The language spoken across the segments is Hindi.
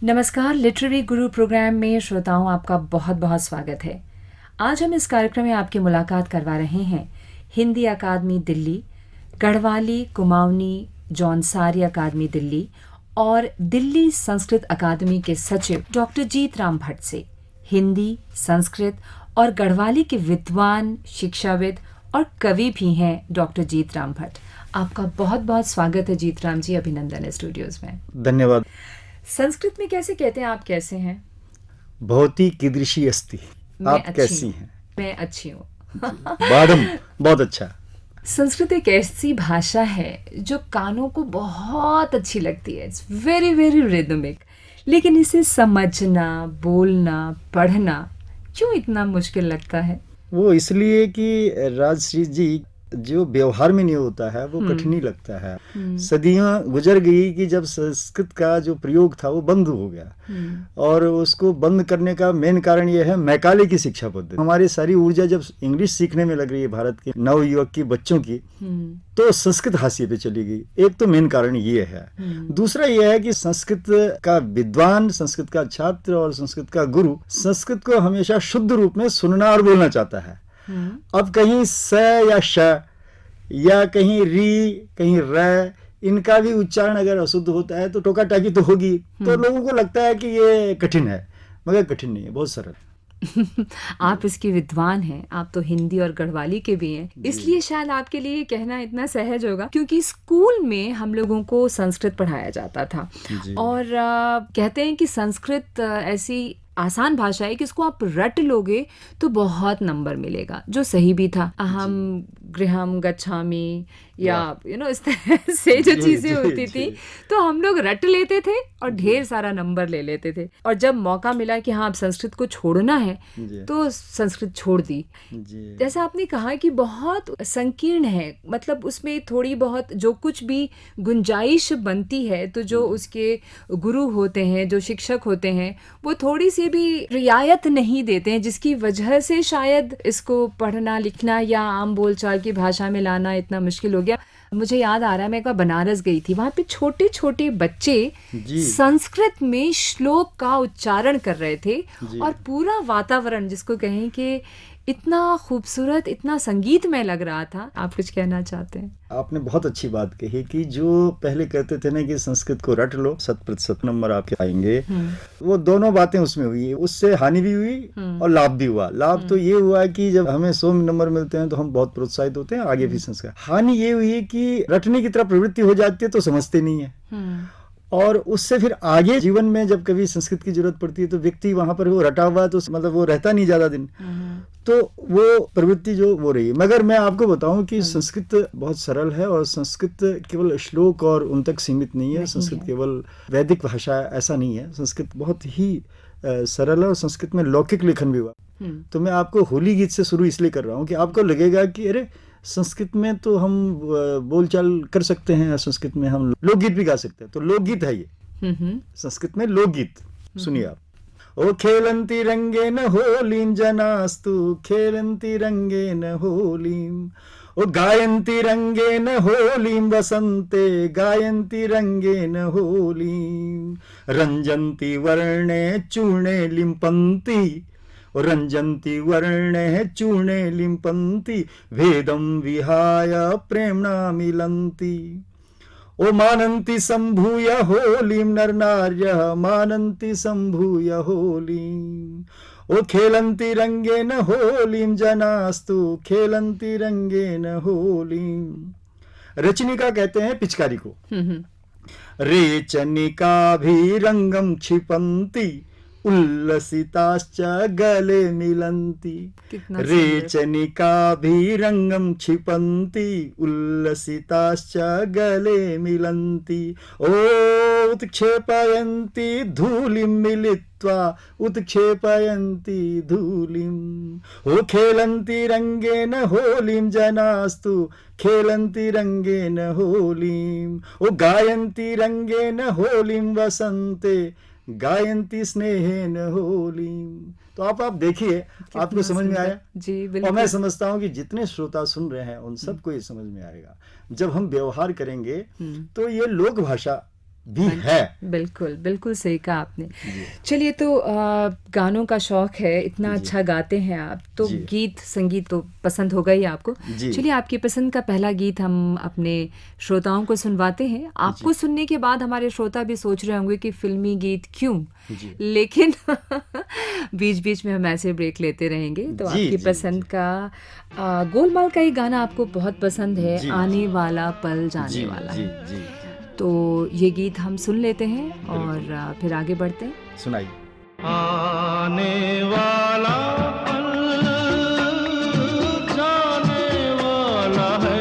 नमस्कार, लिटरेरी गुरु प्रोग्राम में श्रोताओं आपका बहुत बहुत स्वागत है। आज हम इस कार्यक्रम में आपकी मुलाकात करवा रहे हैं हिंदी अकादमी दिल्ली, गढ़वाली कुमाऊनी जौनसारी अकादमी दिल्ली और दिल्ली संस्कृत अकादमी के सचिव डॉक्टर जीत राम भट्ट से। हिंदी, संस्कृत और गढ़वाली के विद्वान, शिक्षाविद और कवि भी हैं डॉक्टर जीत राम भट्ट। आपका बहुत बहुत स्वागत है जीत राम जी, अभिनंदन है स्टूडियोज में। धन्यवाद। संस्कृत में कैसे कहते हैं? आप कैसे हैं? भवती कीदृशी अस्ति, आप कैसी हैं? मैं अच्छी हूँ। बादम, बहुत अच्छा। संस्कृत एक ऐसी भाषा है जो कानों को बहुत अच्छी लगती है। इट्स वेरी वेरी रिदमिक, लेकिन इसे समझना, बोलना, पढ़ना क्यों इतना मुश्किल लगता है? वो इसलिए कि राजश्री जी, जो व्यवहार में नहीं होता है वो कठिन ही लगता है। सदियां गुजर गई कि जब संस्कृत का जो प्रयोग था वो बंद हो गया, और उसको बंद करने का मेन कारण ये है मैकाले की शिक्षा पद्धति। हमारी सारी ऊर्जा जब इंग्लिश सीखने में लग रही है भारत के नव युवक की, बच्चों की, तो संस्कृत हाशिए पे चली गई। एक तो मेन कारण ये है। दूसरा ये है कि संस्कृत का विद्वान, संस्कृत का छात्र और संस्कृत का गुरु संस्कृत को हमेशा शुद्ध रूप में सुनना और बोलना चाहता है। अब कहीं स या श या कहीं री, कहीं र, इनका भी उच्चारण अगर अशुद्ध होता है तो टोका टाकी तो होगी। तो लोगों को लगता है कि ये कठिन है, मगर कठिन नहीं है, बहुत सरल। आप इसके विद्वान हैं, आप तो हिंदी और गढ़वाली के भी हैं, इसलिए शायद आपके लिए कहना इतना सहज होगा, क्योंकि स्कूल में हम लोगों को संस्कृत पढ़ाया जाता था। और कहते हैं कि संस्कृत ऐसी आसान भाषा है कि इसको आप रट लोगे तो बहुत नंबर मिलेगा, जो सही भी था। अहम गृहम गच्छामि या इस तरह से जो चीजें होती थी, तो हम लोग रट लेते थे और ढेर सारा नंबर ले लेते थे। और जब मौका मिला कि हाँ अब संस्कृत को छोड़ना है तो संस्कृत छोड़ दी। जैसा आपने कहा कि बहुत संकीर्ण है, मतलब उसमें थोड़ी बहुत जो कुछ भी गुंजाइश बनती है, तो जो उसके गुरु होते हैं, जो शिक्षक होते हैं, वो थोड़ी सी भी रियायत नहीं देते हैं, जिसकी वजह से शायद इसको पढ़ना, लिखना या आम बोलचाल की भाषा में लाना इतना मुश्किल हो गया। मुझे याद आ रहा है, मैं एक बार बनारस गई थी, वहाँ पे छोटे छोटे बच्चे संस्कृत में श्लोक का उच्चारण कर रहे थे, और पूरा वातावरण जिसको कहें कि इतना खूबसूरत, इतना संगीतमय लग रहा था। आप कुछ कहना चाहते हैं? आपने बहुत अच्छी बात कही कि जो पहले कहते थे ना कि संस्कृत को रट लो, 100% नंबर आपके आएंगे, वो दोनों बातें उसमें हुई। उससे हानि भी हुई और लाभ भी हुआ। लाभ तो ये हुआ कि जब हमें 100 नंबर मिलते हैं तो हम बहुत प्रोत्साहित होते हैं आगे भी संस्कृत। हानि ये हुई कि रटने की तरफ प्रवृत्ति हो जाती है तो समझते नहीं है, और उससे फिर आगे जीवन में जब कभी संस्कृत की जरूरत पड़ती है तो व्यक्ति वहां पर वो रटा हुआ, तो मतलब वो रहता नहीं ज्यादा दिन, तो वो प्रवृत्ति जो वो रही है। मगर मैं आपको बताऊं कि संस्कृत बहुत सरल है, और संस्कृत केवल श्लोक और उन तक सीमित नहीं है। संस्कृत केवल वैदिक भाषा ऐसा नहीं है, संस्कृत बहुत ही सरल है, और संस्कृत में लौकिक लेखन भी हुआ। तो मैं आपको होली गीत से शुरू इसलिए कर रहा हूँ कि आपको लगेगा कि अरे संस्कृत में तो हम बोलचाल कर सकते हैं, संस्कृत में हम लोकगीत भी गा सकते हैं। तो लोकगीत है ये, संस्कृत में लोकगीत। सुनिए आप। ओ खेलंती रंगेन होलीं जनास्तु खेलंती रंगेन होलीं, ओ गायन्ति रंगेन होलीं वसन्ते गायन्ति रंगेन होलीं, रंजन्ति वर्णे चूर्णे लिम्पन्ति, रंजन्ति वर्णे चूर्णे लिम्पन्ति, भेदं विहाय प्रेम्णा मिलन्ति, ओ मानन्ति सम्भूय होलीं नरनार्यः मानन्ति सम्भूय होलीं, ओ खेलन्ति रंगेन होलीं जनास्तु खेलन्ति रंगेन होलीं। रचनिका कहते हैं पिचकारी को। रेचनिका भी रंगम क्षिपन्ति उल्लसिताश्च गले मिलन्ति, रेचनिका भी रंगम क्षिपन्ति उल्लसिताश्च गले मिलन्ति, ओ उत्क्षेपयन्ति धूलिं मिलित्वा उत्क्षेपयन्ति धूलिं, ओ खेलन्ति रंगेन होलीं जनास्तु खेलन्ति रंगेन होलीं, ओ गायन्ति रंगेन होलीं वसन्ते गायन्ति स्नेहेन होलीं। तो आप देखिए, आपको समझ में आया जी? बिल्कुल। और मैं समझता हूँ कि जितने श्रोता सुन रहे हैं उन सबको ये समझ में आएगा। जब हम व्यवहार करेंगे तो ये लोक भाषा भी है। बिल्कुल बिल्कुल सही कहा आपने। चलिए, तो गानों का शौक है, इतना अच्छा गाते हैं आप, तो गीत संगीत तो पसंद होगा ही आपको। चलिए, आपकी पसंद का पहला गीत हम अपने श्रोताओं को सुनवाते हैं। आपको सुनने के बाद हमारे श्रोता भी सोच रहे होंगे कि फिल्मी गीत क्यों, लेकिन बीच बीच में हम ऐसे ब्रेक लेते रहेंगे। तो आपकी पसंद का गोलमाल का ही गाना आपको बहुत पसंद है, आने वाला पल जाने वाला है। तो ये गीत हम सुन लेते हैं और फिर आगे बढ़ते हैं। सुनाइए। आने वाला पल जाने वाला है,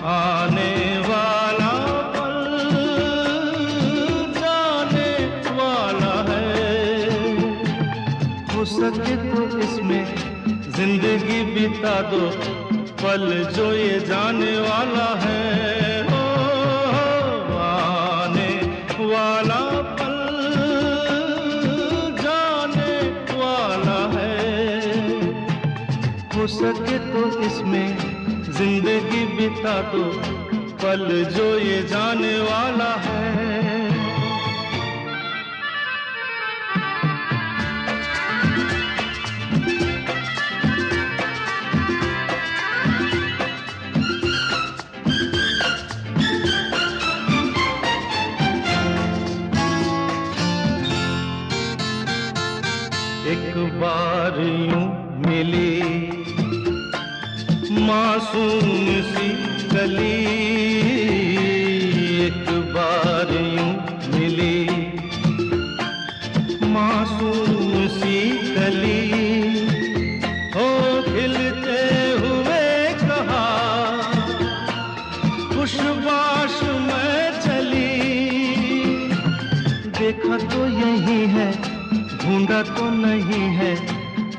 आने वाला पल जाने वाला है। हो सके तो इसमें जिंदगी बिता दो, पल जो ये जाने वाला है। वाला पल जाने वाला है। हो सके तो इसमें जिंदगी बिता दो, पल जो ये जाने वाला है। एक बार यूं मिली मासूम सी कली, एक बार यूं मिली मासूम सी कली, हो खिलते हुए कहा खुशबाश में चली। देखा तो यही है, ढूंढा तो नहीं है,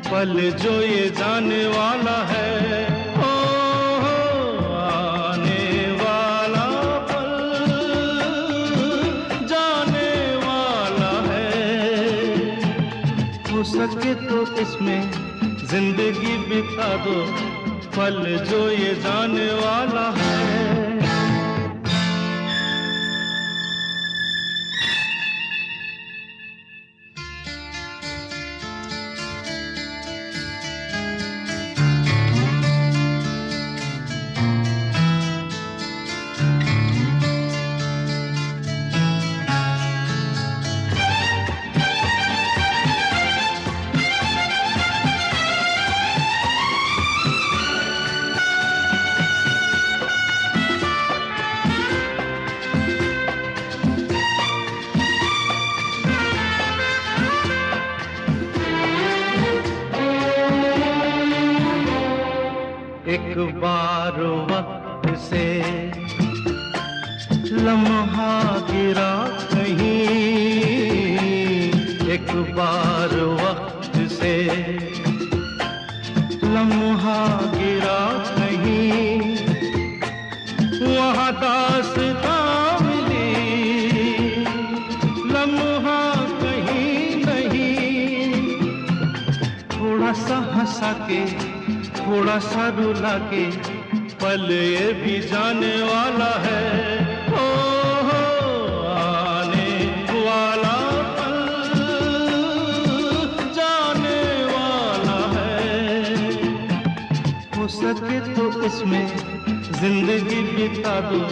पल जो ये जाने वाला है। ओ आने वाला पल जाने वाला है। हो सके तो इसमें जिंदगी बिता दो, पल जो ये जाने वाला है। एक बार वक्त से लम्हा गिरा कहीं, एक बार वक्त से लम्हा गिरा कहीं, वहाँ दास्तां मिली, लम्हा कहीं नहीं। थोड़ा सा हंसा के, थोड़ा सा रुला के, पल ये भी जाने वाला है। ओ आने वाला पल जाने वाला है। हो सके तो इसमें जिंदगी बिता दो,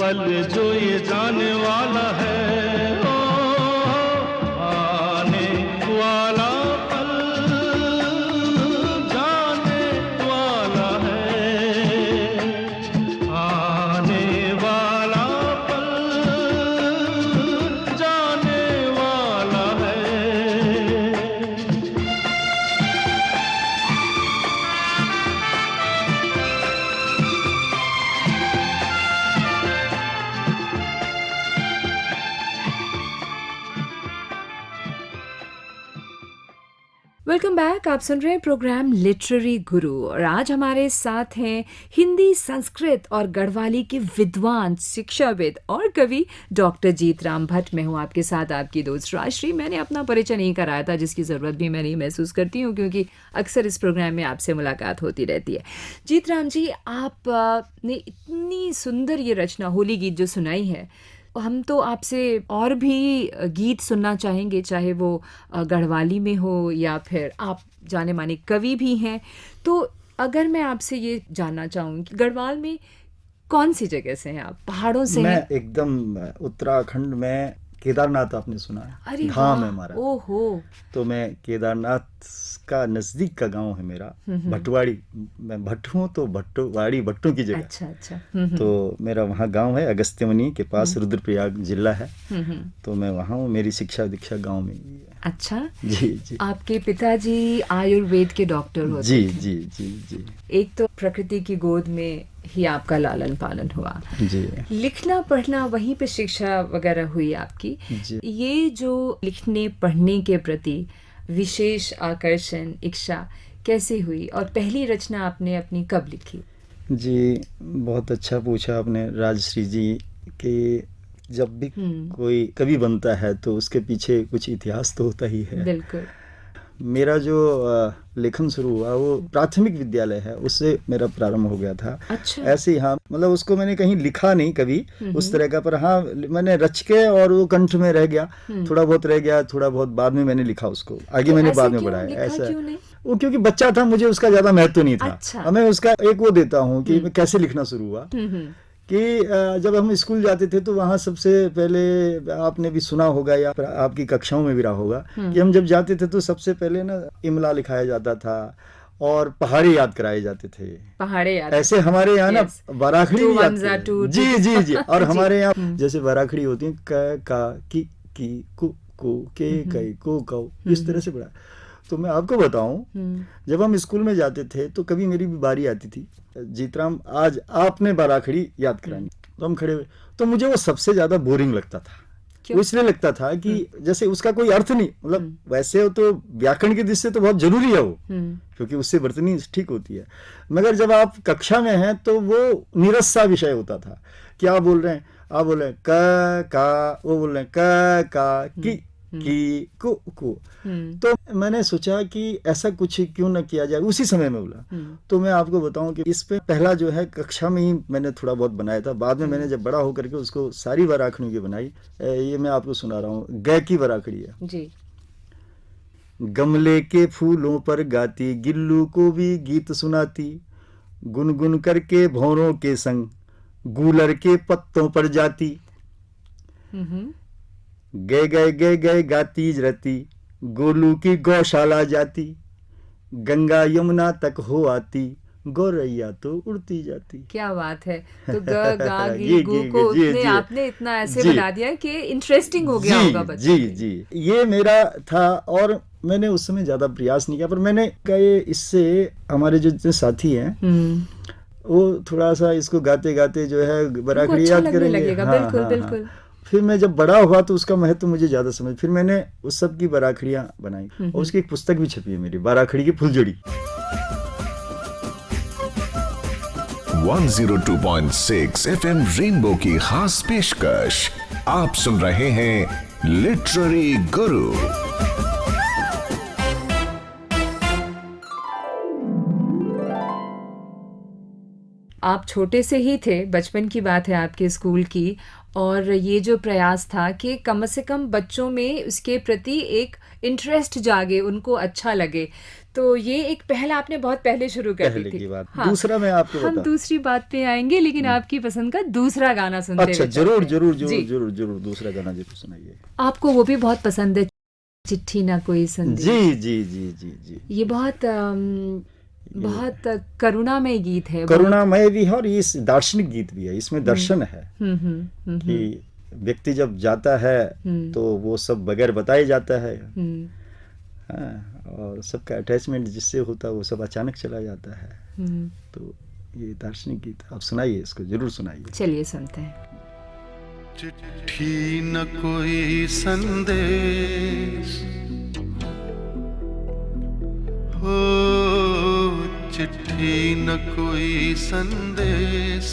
पल जो ये जाने वाला है। ओ आने वाला वेलकम बैक। आप सुन रहे हैं प्रोग्राम लिटरेरी गुरु और आज हमारे साथ हैं हिंदी, संस्कृत और गढ़वाली के विद्वान, शिक्षाविद और कवि डॉक्टर जीतराम भट्ट। मैं हूँ आपके साथ आपकी दोस्त राजश्री। मैंने अपना परिचय नहीं कराया था, जिसकी ज़रूरत भी मैं नहीं महसूस करती हूँ क्योंकि अक्सर इस प्रोग्राम में आपसे मुलाकात होती रहती है। जीतराम जी, आप ने इतनी सुंदर ये रचना होली गीत जो सुनाई है, हम तो आपसे और भी गीत सुनना चाहेंगे, चाहे वो गढ़वाली में हो या फिर आप जाने माने कवि भी हैं। तो अगर मैं आपसे ये जानना चाहूँ कि गढ़वाल में कौन सी जगह से हैं आप? पहाड़ों से मैं हैं? एकदम उत्तराखंड में केदारनाथ आपने सुना है, अरे धाम वाह! है हमारा। ओहो! तो मैं केदारनाथ का नजदीक का गांव है मेरा, भटवाड़ी। मैं भट्ट हूँ तो भट्टवाड़ी, भट्टों की जगह। अच्छा अच्छा। तो मेरा वहाँ गांव है, अगस्त्यमुनि के पास, रुद्रप्रयाग जिला है। तो मैं वहाँ हूँ, मेरी शिक्षा दीक्षा गांव में ही है। अच्छा। जी जी आपके पिताजी आयुर्वेद के डॉक्टर होते जी थे। जी जी जी एक तो प्रकृति की गोद में ही आपका लालन पालन हुआ, जी लिखना पढ़ना वहीं पे शिक्षा वगैरह हुई आपकी। जी। ये जो लिखने पढ़ने के प्रति विशेष आकर्षण, इच्छा कैसे हुई और पहली रचना आपने अपनी कब लिखी? जी, बहुत अच्छा पूछा आपने राजश्री जी। कि जब भी कोई कवि बनता है तो उसके पीछे कुछ इतिहास तो होता ही है। बिल्कुल। मेरा जो लेखन शुरू हुआ वो प्राथमिक विद्यालय है, उससे मेरा प्रारंभ हो गया था। अच्छा। ऐसे ही, हाँ, मतलब उसको मैंने कहीं लिखा नहीं कभी उस तरह का, पर हाँ मैंने रच के और वो कंठ में रह गया, थोड़ा बहुत रह गया, थोड़ा बहुत बाद में मैंने लिखा उसको, आगे तो मैंने ऐसे बाद में क्यों बढ़ाया। लिखा, ऐसा क्यों नहीं? वो क्योंकि बच्चा था, मुझे उसका ज्यादा महत्व नहीं था। अच्छा। अब मैं उसका एक वो देता हूँ कि मैं कैसे लिखना शुरू हुआ। कि जब हम स्कूल जाते थे तो वहाँ सबसे पहले, आपने भी सुना होगा या आपकी कक्षाओं में भी रहा होगा, कि हम जब जाते थे तो सबसे पहले ना इमला लिखाया जाता था और पहाड़े याद कराए जाते थे। पहाड़े याद, ऐसे हमारे यहाँ ना Yes. बाराखड़ी भी याद कराई। टू जी जी जी। और हमारे यहाँ जैसे बाराखड़ी होती है, क का की कु को के कई को कौ, इस तरह से पढ़ा। तो मैं आपको बताऊं, जब हम स्कूल में जाते थे तो कभी मेरी भी बारी आती थी, जीतराम आज आपने बाराखड़ी याद करानी, तो हम खड़े हुए, तो मुझे वो सबसे ज्यादा बोरिंग लगता था। वो इसलिए लगता था कि जैसे उसका कोई अर्थ नहीं, मतलब वैसे तो व्याकरण की दृष्टि से तो बहुत जरूरी है वो, क्योंकि उससे वर्तनी ठीक होती है, मगर जब आप कक्षा में हैं तो वो नीरस सा विषय होता था कि आप बोल रहे हैं, आप बोल रहे हैं क का, वो बोल रहे हैं क का की को। तो मैंने सोचा कि ऐसा कुछ क्यों ना किया जाए, उसी समय में बोला। तो मैं आपको बताऊं कि इस पे पहला जो है कक्षा में ही मैंने थोड़ा बहुत बनाया था, बाद में मैंने जब बड़ा होकर के उसको सारी बाराखड़ियों की बनाई। ये मैं आपको सुना रहा हूँ, गै की बाराखड़ी है जी। गमले के फूलों पर गाती, गिल्लू को भी गीत सुनाती, गुनगुन करके भौरों के संग गूलर के पत्तों पर जाती, गए गए गए गए गाती रहती, गोलू की गौशाला जाती, गंगा यमुना तक हो आती, गौरैया तो उड़ती जाती। क्या बात है। तो ग गा गी गू को उतने आपने इतना ऐसे बना दिया कि इंटरेस्टिंग हो गया होगा बच्चे। जी जी, ये मेरा था और मैंने उस समय ज्यादा प्रयास नहीं किया, पर मैंने कहा इससे हमारे जो जितने साथी हैं वो थोड़ा सा इसको गाते गाते जो है बाराखड़ी याद करेंगे। बिल्कुल बिल्कुल। फिर मैं जब बड़ा हुआ तो उसका महत्व मुझे ज्यादा समझ, फिर मैंने उस सब की बाराखड़ियां बनाई और उसकी एक पुस्तक भी छपी है मेरी, बाराखड़ी की फुलझड़ी। 102.6 FM रेनबो की खास पेशकश, आप सुन रहे हैं लिटरेरी गुरु। आप छोटे से ही थे, बचपन की बात है आपके स्कूल की, और ये जो प्रयास था कि कम से कम बच्चों में उसके प्रति एक इंटरेस्ट जागे, उनको अच्छा लगे, तो ये एक पहल आपने बहुत पहले शुरू कर दी थी। की बात। हाँ, दूसरा मैं आपको हम दूसरी बात पे आएंगे, लेकिन आपकी पसंद का दूसरा गाना सुनते अच्छा, हुए जरूर चलते हैं। जरूर जी। जरूर जरूर जरूर दूसरा गाना जरूर सुनाइए। आपको वो भी बहुत पसंद है, चिट्ठी ना कोई संदेश। जी जी जी जी जी। ये बहुत करुणामय गीत है। करुणामय भी है और ये दार्शनिक गीत भी है, इसमें दर्शन है कि व्यक्ति जब जाता है तो वो सब बगैर बताए जाता है। हाँ, और सबका अटैचमेंट जिससे होता है वो सब अचानक चला जाता है। तो ये दार्शनिक गीत आप सुनाइए, इसको जरूर सुनाइए। चलिए सुनते हैं। चिट्ठी न कोई संदेश, हो चिट्ठी न कोई संदेश,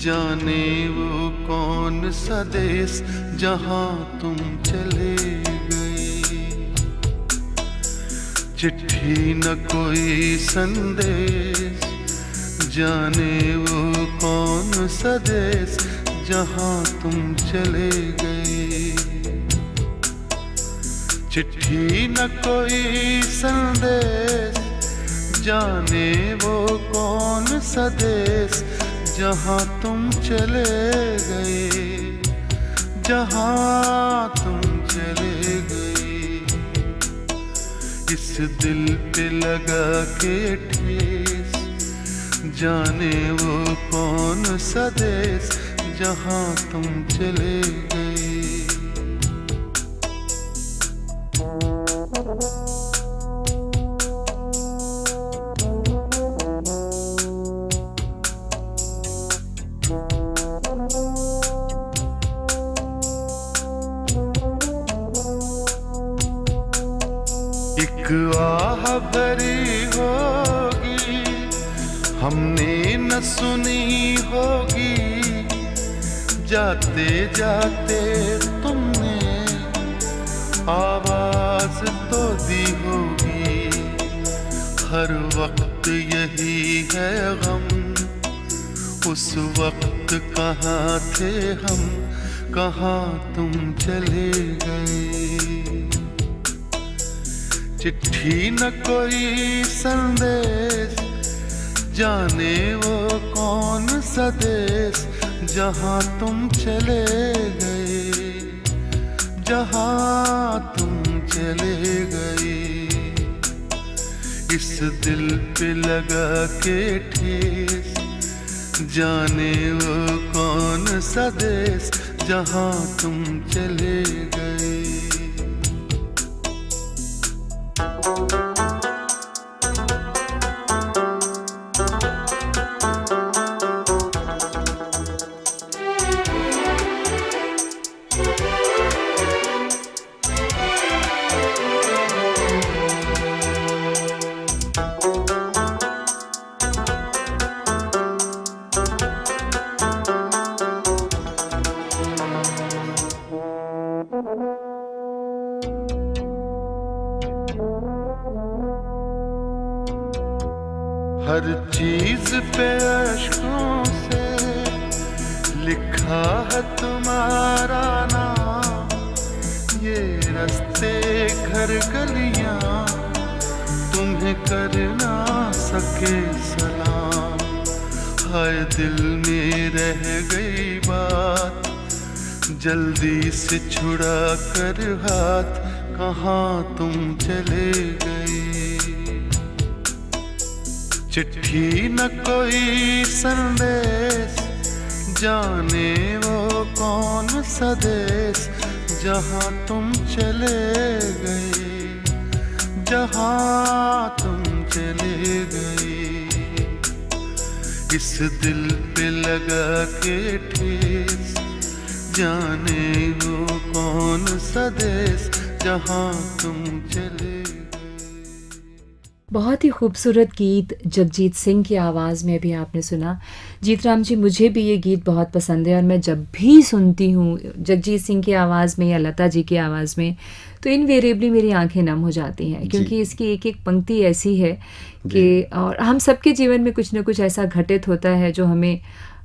जाने वो कौन सा देश जहां तुम चले गए। चिट्ठी न कोई संदेश, जाने वो कौन सा देश जहां तुम चले गए। चिट्ठी न कोई संदेश, जाने वो कौन सा देश जहां तुम चले गए, जहां तुम चले गए। इस दिल पे लगा के ठेस, जाने वो कौन सा देश जहां तुम चले गए। एक आह भरी होगी हमने न सुनी होगी, जाते जाते तुमने आवाज तो दी होगी। हर वक्त यही है गम, उस वक्त कहाँ थे हम, कहाँ तुम चले गए। चिट्ठी न कोई संदेश, जाने वो कौन सा देश जहां तुम चले गए, जहां तुम चले गए। इस दिल पे लगा के ठेस, जाने वो कौन सा देश जहां तुम चले गए। हर चीज पे अश्कों से लिखा है तुम्हारा नाम, ये रास्ते घर गलियां तुम्हें कर ना सके सलाम। हाय दिल में रह गई बात, जल्दी से छुड़ा कर हाथ, कहाँ तुम चले गए। चिट्ठी न कोई संदेश, जाने वो कौन सा देश जहां तुम चले गए, जहां तुम चले गए। इस दिल पे लगा के ठेस, जाने वो कौन सा देश जहां तुम चले। बहुत ही खूबसूरत गीत जगजीत सिंह की आवाज़ में भी आपने सुना। जीतराम जी, मुझे भी ये गीत बहुत पसंद है और मैं जब भी सुनती हूँ जगजीत सिंह की आवाज़ में या लता जी की आवाज़ में, तो इनवेरिएबली मेरी आंखें नम हो जाती हैं, क्योंकि इसकी एक एक पंक्ति ऐसी है कि, और हम सबके जीवन में कुछ ना कुछ ऐसा घटित होता है जो हमें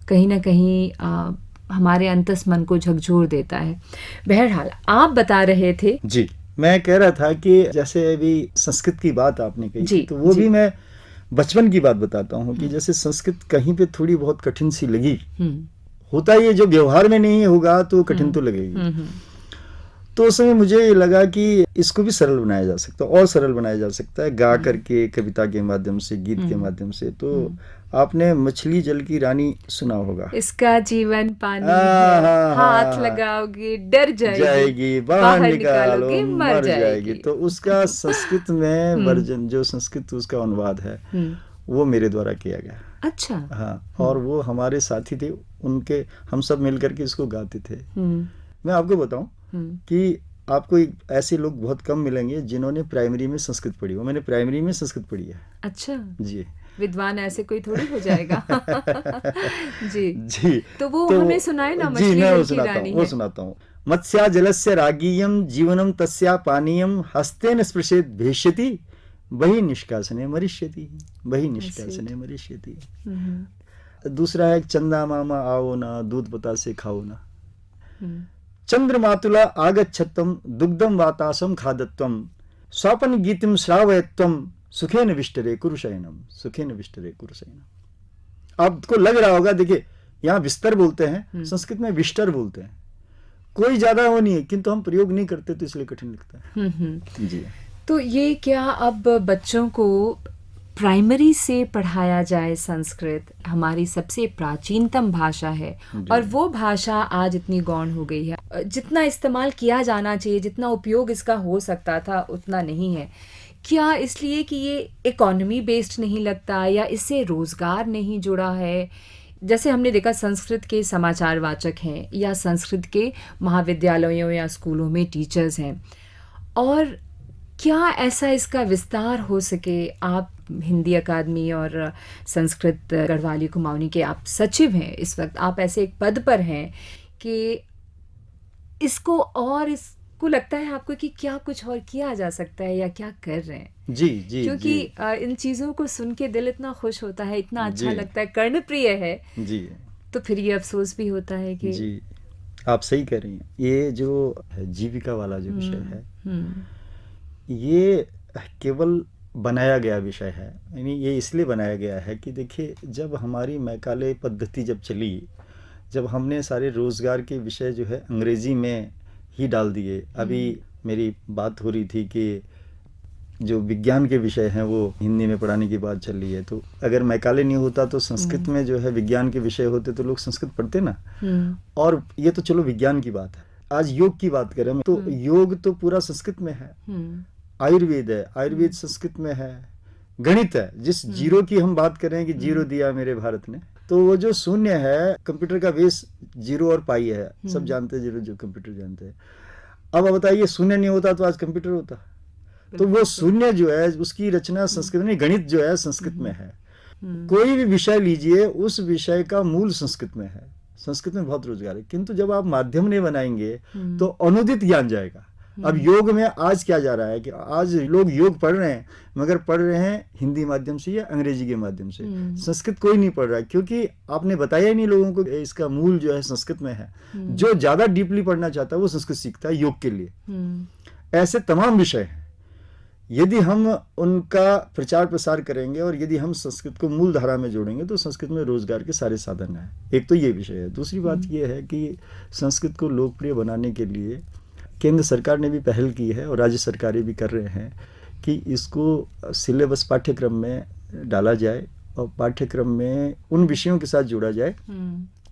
कहीं ना कहीं हमारे अंतस मन को झकझोर देता है। बहरहाल आप बता रहे थे। जी, मैं कह रहा था कि जैसे अभी संस्कृत की बात आपने कही, तो वो भी मैं बचपन की बात बताता हूँ कि जैसे संस्कृत कहीं पे थोड़ी बहुत कठिन सी लगी, होता ये जो व्यवहार में नहीं होगा तो कठिन तो लगेगी। तो उस समय मुझे ये लगा कि इसको भी सरल बनाया जा सकता है, और सरल बनाया जा सकता है गा करके, कविता के माध्यम से, गीत के माध्यम से। तो आपने मछली जल की रानी सुना होगा, इसका जीवन पानी है, हाथ लगाओगे डर जाएगी, बाहर निकालोगे मर जाएगी। तो उसका संस्कृत में वर्जन, जो संस्कृत उसका अनुवाद है, वो मेरे द्वारा किया गया। अच्छा। हाँ, और वो हमारे साथी थे, उनके हम सब मिलकर के इसको गाते थे। मैं आपको बताऊं कि आपको ऐसे लोग बहुत कम मिलेंगे जिन्होंने प्राइमरी में संस्कृत पढ़ी हो। मैंने प्राइमरी में संस्कृत पढ़ी है। अच्छा, जी, विद्वान ऐसे कोई थोड़ी हो जाएगा। जी जी। तो वो हमें सुनाए ना, जी, मछली मैं दिल की रानी वो है। सुनाता हूँ। मत्स्या जलस्य रागीयम जीवनम तस्या पानीयम हस्तेन स्पृशेत भेष्यति वही निष्कासने मरिष्यति, वही निष्कासने मरिष्यति। दूसरा है चंदा मामा आओ ना, दूध बतासे खाओ ना। चंद्रमातुला आगच्छत्तम दुग्धम वातासम खादत्वम स्वपन गीतिम श्रावयत्वम सुखेन विष्टरे कुरुशयनम, सुखेन विष्टरे कुरुशयनम। आपको लग रहा होगा, देखिए यहाँ बिस्तर बोलते हैं, संस्कृत में विष्टर बोलते हैं। कोई ज्यादा वो नहीं है, किंतु हम प्रयोग नहीं करते तो इसलिए कठिन लगता है। जी। तो ये क्या अब बच्चों को प्राइमरी से पढ़ाया जाए? संस्कृत हमारी सबसे प्राचीनतम भाषा है और वो भाषा आज इतनी गौण हो गई है। जितना इस्तेमाल किया जाना चाहिए, जितना उपयोग इसका हो सकता था, उतना नहीं है। क्या इसलिए कि ये इकोनॉमी बेस्ड नहीं लगता, या इससे रोजगार नहीं जुड़ा है? जैसे हमने देखा संस्कृत के समाचार वाचक हैं, या संस्कृत के महाविद्यालयों या स्कूलों में टीचर्स हैं, और क्या ऐसा इसका विस्तार हो सके? आप हिंदी अकादमी और संस्कृत गढ़वाली कुमाऊनी के आप सचिव हैं इस वक्त, आप ऐसे एक पद पर हैं कि इसको, और इसको लगता है आपको कि क्या कुछ और किया जा सकता है या क्या कर रहे हैं? जी जी, क्योंकि जी। इन चीज़ों को सुन के दिल इतना खुश होता है, इतना अच्छा जी। लगता है, कर्णप्रिय है। जी, तो फिर ये अफसोस भी होता है कि जी, आप सही कह रही हैं। ये जो जीविका वाला जो विषय है, ये केवल बनाया गया विषय है। यानी ये इसलिए बनाया गया है कि देखिए, जब हमारी मैकाले पद्धति जब चली, जब हमने सारे रोजगार के विषय जो है अंग्रेजी में ही डाल दिए। अभी मेरी बात हो रही थी कि जो विज्ञान के विषय हैं वो हिंदी में पढ़ाने की बात चल रही है। तो अगर मैकाले नहीं होता तो संस्कृत में जो है विज्ञान के विषय होते तो लोग संस्कृत पढ़ते ना। और ये तो चलो विज्ञान की बात है। आज योग की बात करें तो योग तो पूरा संस्कृत में है। आयुर्वेद है, आयुर्वेद संस्कृत में है। गणित है, जिस जीरो की हम बात करें कि जीरो दिया मेरे भारत ने, तो वो जो शून्य है, कंप्यूटर का बेस जीरो और पाई है, सब जानते हैं, जीरो जो कंप्यूटर जानते हैं। अब बताइए, शून्य नहीं होता तो आज कंप्यूटर होता। तो वो शून्य जो है उसकी रचना संस्कृत में, गणित जो है संस्कृत में है। कोई भी विषय लीजिए, उस विषय का मूल संस्कृत में है। संस्कृत में बहुत रोजगार है, किंतु जब आप माध्यम नहीं बनाएंगे तो अनुदित ज्ञान जाएगा। अब योग में आज क्या जा रहा है कि आज लोग योग पढ़ रहे हैं, मगर पढ़ रहे हैं हिंदी माध्यम से या अंग्रेजी के माध्यम से। संस्कृत कोई नहीं पढ़ रहा है, क्योंकि आपने बताया ही नहीं लोगों को इसका मूल जो है संस्कृत में है। जो ज्यादा डीपली पढ़ना चाहता है वो संस्कृत सीखता है योग के लिए। ऐसे तमाम विषय हैं। यदि हम उनका प्रचार प्रसार करेंगे और यदि हम संस्कृत को मूल धारा में जोड़ेंगे तो संस्कृत में रोजगार के सारे साधन हैं। एक तो ये विषय है। दूसरी बात ये है कि संस्कृत को लोकप्रिय बनाने के लिए केंद्र सरकार ने भी पहल की है और राज्य सरकारें भी कर रहे हैं कि इसको सिलेबस पाठ्यक्रम में डाला जाए और पाठ्यक्रम में उन विषयों के साथ जोड़ा जाए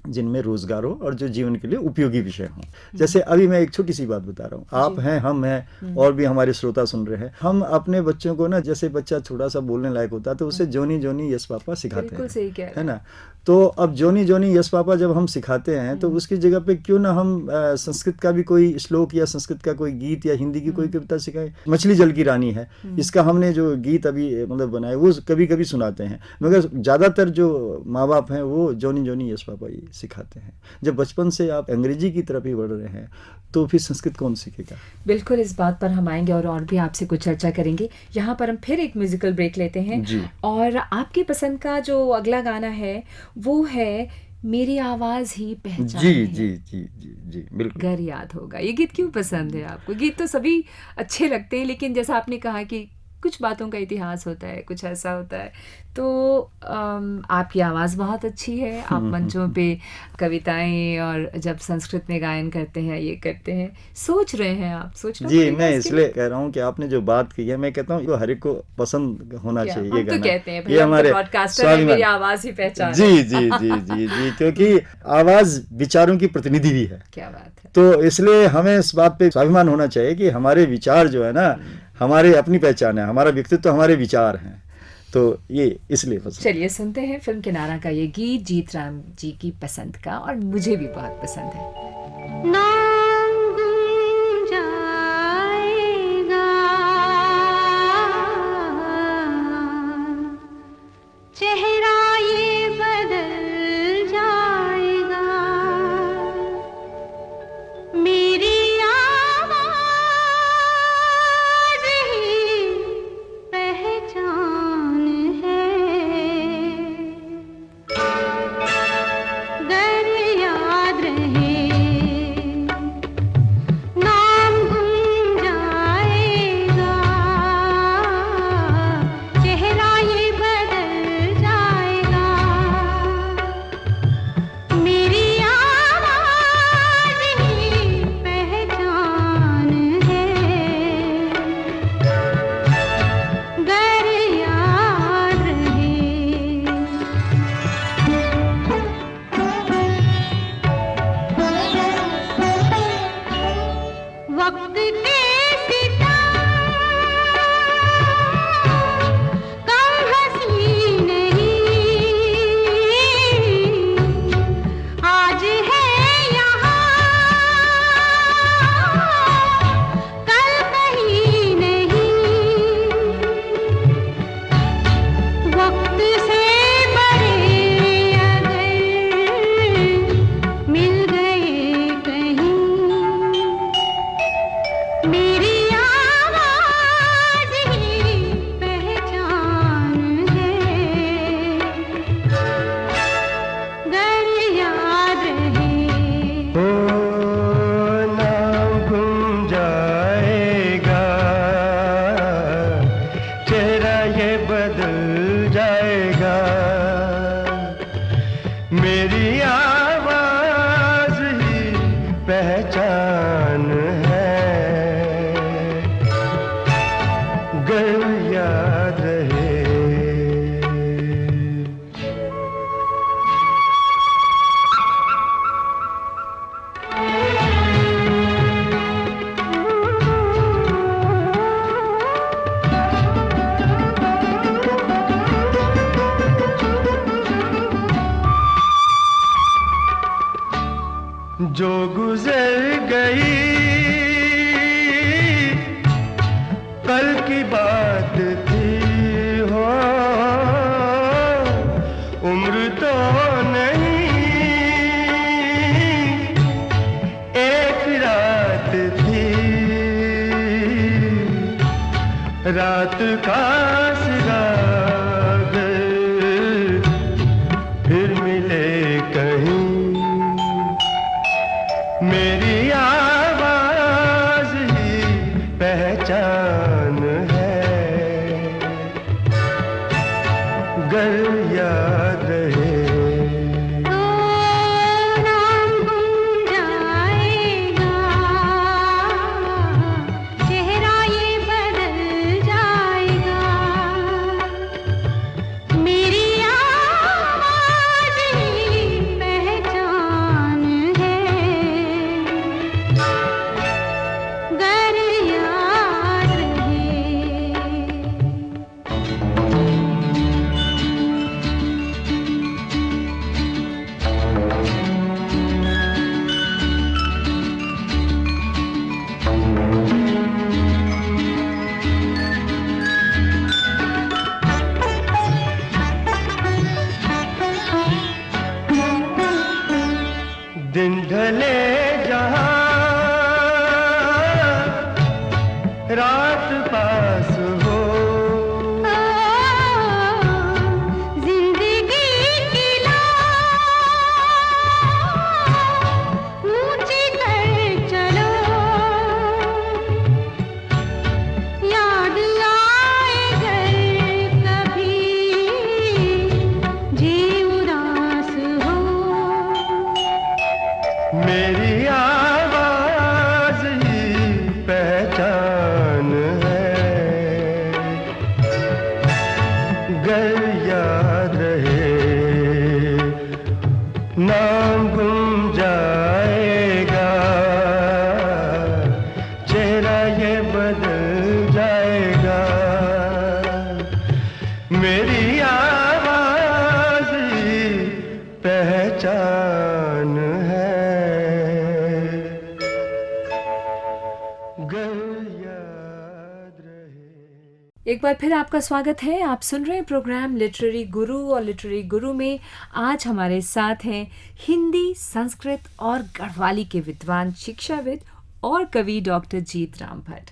जिनमें रोजगार हो और जो जीवन के लिए उपयोगी विषय हो। जैसे अभी मैं एक छोटी सी बात बता रहा हूँ, आप हैं, हम हैं, और भी हमारे श्रोता सुन रहे हैं। हम अपने बच्चों को ना, जैसे बच्चा थोड़ा सा बोलने लायक होता है तो उसे जोनी जोनी यस पापा सिखाते हैं, है ना। तो अब जोनी जोनी यस पापा जब हम सिखाते हैं तो उसकी जगह पे क्यों ना हम संस्कृत का भी कोई श्लोक या संस्कृत का कोई गीत या हिंदी की कोई कविता सिखाएं। मछली जल की रानी है, इसका हमने जो गीत अभी मतलब बनाए वो कभी कभी सुनाते हैं, मगर ज्यादातर जो माँ बाप हैं वो जोनी जोनी यस पापा ही सिखाते हैं। जब बचपन से आप अंग्रेजी की तरफ ही बढ़ रहे हैं तो फिर संस्कृत कौन सीखेगा। बिल्कुल, इस बात पर हम आएंगे और भी आपसे कुछ चर्चा करेंगे। यहाँ पर हम फिर एक म्यूजिकल ब्रेक लेते हैं जी। और आपकी पसंद का जो अगला गाना है वो है मेरी आवाज ही पहचान जी है। जी जी जी जी बिल्कुल। घर याद होगा। ये गीत क्यों पसंद है आपको? गीत तो सभी अच्छे लगते हैं, लेकिन जैसा आपने कहा कि कुछ बातों का इतिहास होता है, कुछ ऐसा होता है। तो आपकी आवाज़ बहुत अच्छी है, आप मंचों पे कविताएं और जब संस्कृत में गायन करते हैं, ये करते हैं, सोच रहे हैं आप, सोचना जी। मैं इसलिए कह रहा हूँ कि आपने जो बात की है, मैं कहता हूँ हर एक को पसंद होना चाहिए ये गाना। तो कहते हैं ये हमारे ब्रॉडकास्टर है, मेरी आवाज़ ही पहचान। जी जी जी जी जी, क्योंकि आवाज विचारों की प्रतिनिधि भी है। क्या बात है। तो इसलिए हमें इस बात पे स्वाभिमान होना चाहिए कि हमारे विचार जो है ना, हमारे अपनी पहचान है, हमारा व्यक्तित्व हमारे विचार हैं। तो ये इसलिए पसंद। चलिए सुनते हैं फिल्म किनारा का ये गीत, जीत राम जी की पसंद का, और मुझे भी बहुत पसंद है। ना गूंजा बदल जाएगा, मेरी आवाज ही पहचान है, गर याद रहे। जो गुजर गई कल की बात थी हो, उम्र तो नहीं एक रात थी, रात का सिरा फिर मिले कहीं, मेरी आवाज ही पहचान है, गर याद रहे। तो नाम गुम जाएगा, चेहरा ये बदल जाएगा, मेरी आवाज ही पहचान है, गर याद रहे। दिन ढले जहाँ रात पास हो, जिंदगी की ऊंची कर चलो, याद आए घर कभी जी उदास हो, मेरी आवाज ही पहचान है, गर याद रहे। नाम गुम जाएगा, चेहरा ये बदल जाएगा, मेरी आवाज ही पहचान है, गर याद रहे। एक बार फिर आपका स्वागत है। आप सुन रहे हैं प्रोग्राम लिटरेरी गुरु, और लिटरेरी गुरु में आज हमारे साथ हैं हिंदी, संस्कृत और गढ़वाली के विद्वान, शिक्षाविद और कवि डॉक्टर जीत राम भट्ट।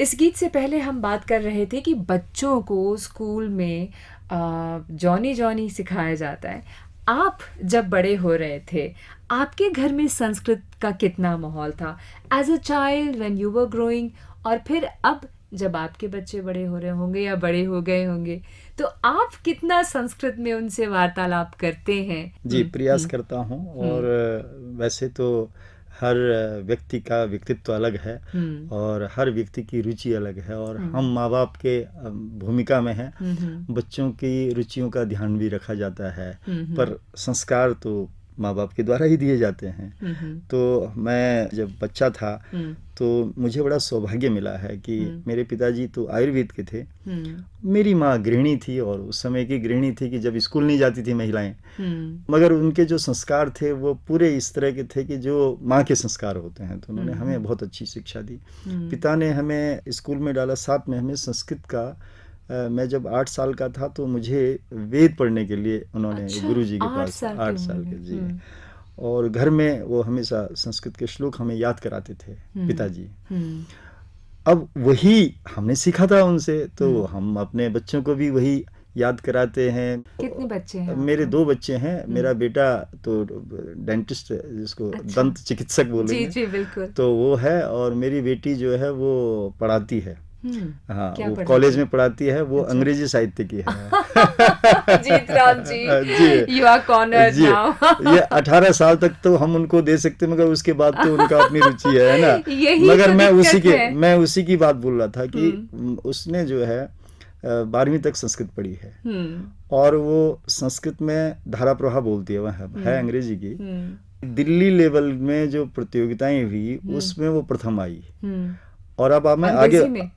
इस गीत से पहले हम बात कर रहे थे कि बच्चों को स्कूल में जॉनी जॉनी सिखाया जाता है। आप जब बड़े हो रहे थे, आपके घर में संस्कृत का कितना माहौल था as a child when you were growing, और फिर अब जब आपके बच्चे बड़े हो रहे होंगे या बड़े हो गए होंगे, तो आप कितना संस्कृत में उनसे वार्तालाप करते हैं? जी, प्रयास करता हूँ। और वैसे तो हर व्यक्ति का व्यक्तित्व अलग है और हर व्यक्ति की रुचि अलग है, और हम माँ बाप के भूमिका में हैं। बच्चों की रुचियों का ध्यान भी रखा जाता है, पर संस्कार तो माँ बाप के द्वारा ही दिए जाते हैं। तो मैं जब बच्चा था तो मुझे बड़ा सौभाग्य मिला है कि मेरे पिताजी तो आयुर्वेद के थे, मेरी माँ गृहिणी थी, और उस समय की गृहिणी थी कि जब स्कूल नहीं जाती थी महिलाएं, मगर उनके जो संस्कार थे वो पूरे इस तरह के थे कि जो माँ के संस्कार होते हैं। तो उन्होंने हमें बहुत अच्छी शिक्षा दी। पिता ने हमें स्कूल में डाला, साथ में हमें संस्कृत का मैं जब 8 साल का था तो मुझे वेद पढ़ने के लिए उन्होंने गुरुजी के पास 8 साल के जी, और घर में वो हमेशा संस्कृत के श्लोक हमें याद कराते थे पिताजी। अब वही हमने सीखा था उनसे, तो हम अपने बच्चों को भी वही याद कराते हैं। कितने बच्चे हैं? मेरे 2 बच्चे हैं। मेरा बेटा तो डेंटिस्ट, जिसको दंत चिकित्सक बोलेंगे, जी जी बिल्कुल, तो वो है, और मेरी बेटी जो है वो पढ़ाती है हाँ, क्या वो पढ़ाती कॉलेज है? में पढ़ाती है, वो अंग्रेजी साहित्य की है। जीतराम जी, जी। यू आर कॉर्नर्ड जी, नाउ। ये 18 साल तक तो हम उनको दे सकते हैं, मगर उसके बाद तो उनका अपनी रुचि है ना। यही मगर तो दिक्कत है। मैं उसी की बात बोल रहा था कि उसने जो है 12वीं तक संस्कृत पढ़ी है, और वो संस्कृत में धारा प्रवाह बोलती है, वह है अंग्रेजी की। दिल्ली लेवल में जो प्रतियोगिताएं हुई उसमें वो प्रथम आई। और अब मैं आगे अंग्रेजी में?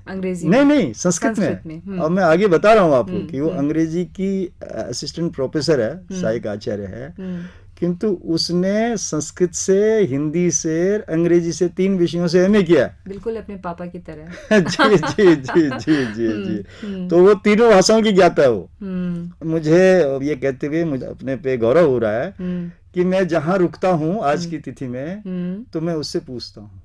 अंग्रेजी नहीं में? नहीं, संस्कृत संस्कृत में। में, अब मैं आगे बता रहा हूँ आपको कि वो अंग्रेजी की असिस्टेंट प्रोफेसर है, सहायक आचार्य है, किंतु उसने संस्कृत से, हिंदी से, अंग्रेजी से 3 विषयों से एमए किया। बिल्कुल अपने पापा की तरह। जी जी जी जी जी जी। तो वो तीनों भाषाओं की ज्ञाता है वो। मुझे ये कहते हुए मुझे अपने पे गौरव हो रहा है कि मैं जहाँ रुकता हूँ आज की तिथि में, तो मैं उससे पूछता हूँ।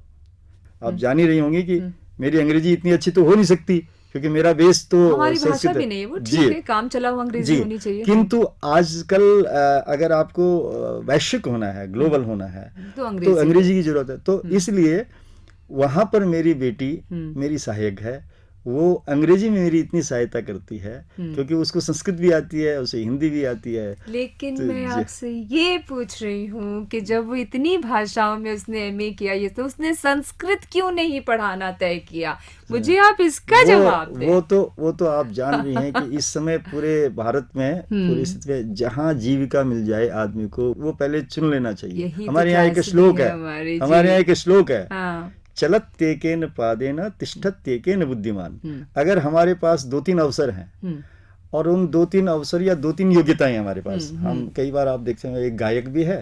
आप जान ही रही होंगी कि मेरी अंग्रेजी इतनी अच्छी तो हो नहीं सकती, क्योंकि मेरा बेस तो हमारी भाषा संस्कृत भी है। नहीं है वो, जी ठीक है, काम चला हुआ अंग्रेजी जी, होनी चाहिए। किंतु आजकल अगर आपको वैश्विक होना है, ग्लोबल होना है, तो तो अंग्रेजी की जरूरत है। तो इसलिए वहां पर मेरी बेटी मेरी सहायक है, वो अंग्रेजी में मेरी इतनी सहायता करती है, क्योंकि उसको संस्कृत भी आती है, उसे हिंदी भी आती है। लेकिन तो मैं आपसे ये पूछ रही हूँ कि जब वो इतनी भाषाओं में उसने एमए किया, ये तो उसने संस्कृत क्यों नहीं पढ़ाना तय किया? मुझे आप इसका जवाब दें। वो तो आप जान रही हैं कि इस समय पूरे भारत में, पूरी स्थिति में, जहाँ जीविका मिल जाए आदमी को, वो पहले चुन लेना चाहिए। यही तो हमारे यहाँ एक त्रासदी श्लोक है है, हमारी, हमारे जी। यहाँ एक श्लोक है, हाँ। चलत तेकेन पादेन तिष्ठत तेकेन बुद्धिमान। अगर हमारे पास 2-3 अवसर हैं, और उन 2-3 अवसर या 2-3 योग्यताएं हमारे पास, हम कई बार आप देखते हैं एक गायक भी है,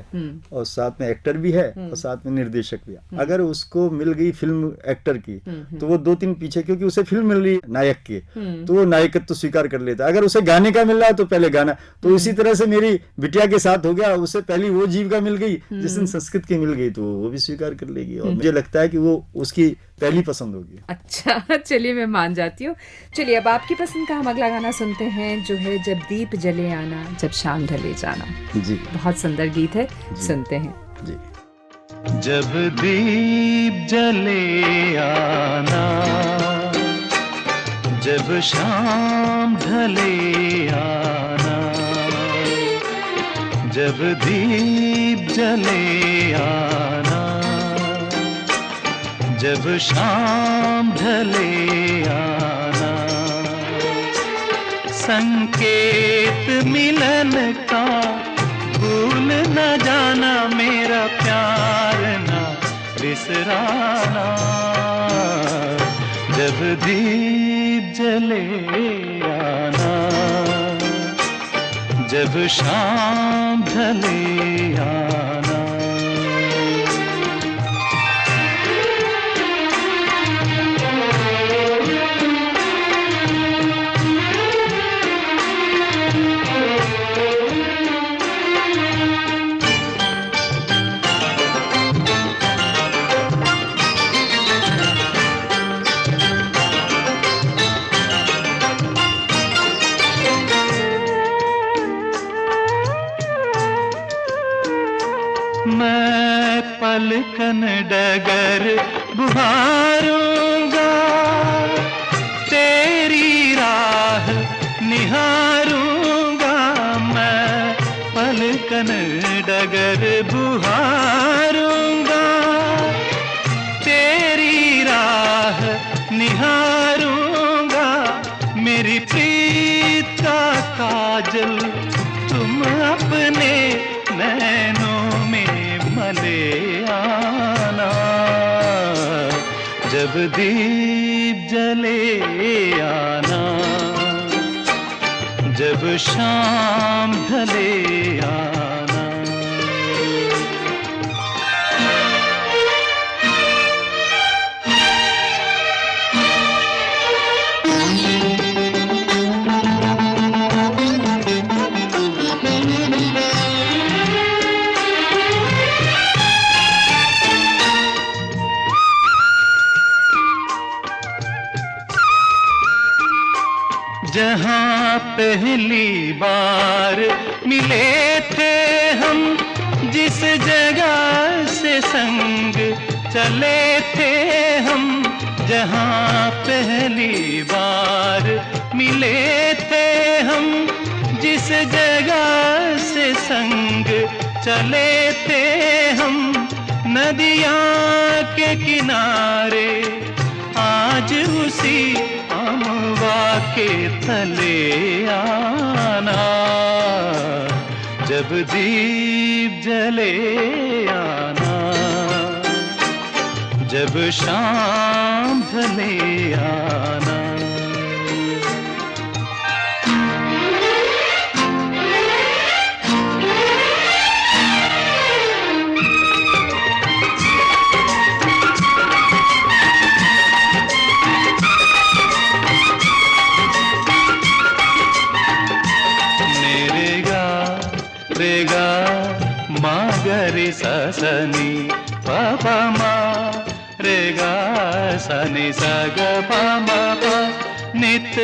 और साथ में एक्टर भी है, और साथ में निर्देशक भी है। अगर उसको मिल गई फिल्म एक्टर की, तो वो 2-3 पीछे, क्योंकि उसे फिल्म मिल रही है नायक की, तो वो नायकत्व तो स्वीकार कर लेता है। अगर उसे गाने का मिल रहा है तो पहले गाना। तो इसी तरह से मेरी बिटिया के साथ हो गया, उसे पहली वो जीविका मिल गई, जिस दिन संस्कृत की मिल गई तो वो भी स्वीकार कर लेगी, और मुझे लगता है कि वो उसकी पहली पसंद होगी। अच्छा, चलिए मैं मान जाती हूँ। चलिए अब आपकी पसंद का हम अगला गाना सुनते हैं, जो है जब दीप जले आना, जब शाम ढले जाना। जी, बहुत सुंदर गीत है, सुनते हैं। जी। जब दीप जले आना, जब शाम ढले आना, जब दीप जले आना, जब शाम ढले आना, संकेत मिलन का भूल न जाना, मेरा प्यार न बिसराना। जब दीप जले आना, जब शाम ढले आना। मैं पलकन डगर बुहारूंगा, तेरी राह निहारूंगा। मैं पलकन डगर बुहारूंगा, तेरी राह निहारूंगा। मेरी प्रीत का काजल तुम अपने नैनों में मले आना। जब दीप जले आना, जब शाम ढले आना। जहाँ पहली बार मिले थे हम, जिस जगह से संग चले थे हम, जहाँ पहली बार मिले थे हम, जिस जगह से संग चले थे हम, नदियाँ के किनारे आज उसी अमवा के तले आना, जब दीप जले आना, जब शाम ढले आना। रेगा मा गरे सा सनी पा पा मा, रेगा सनी सा ग पा मा पा। नित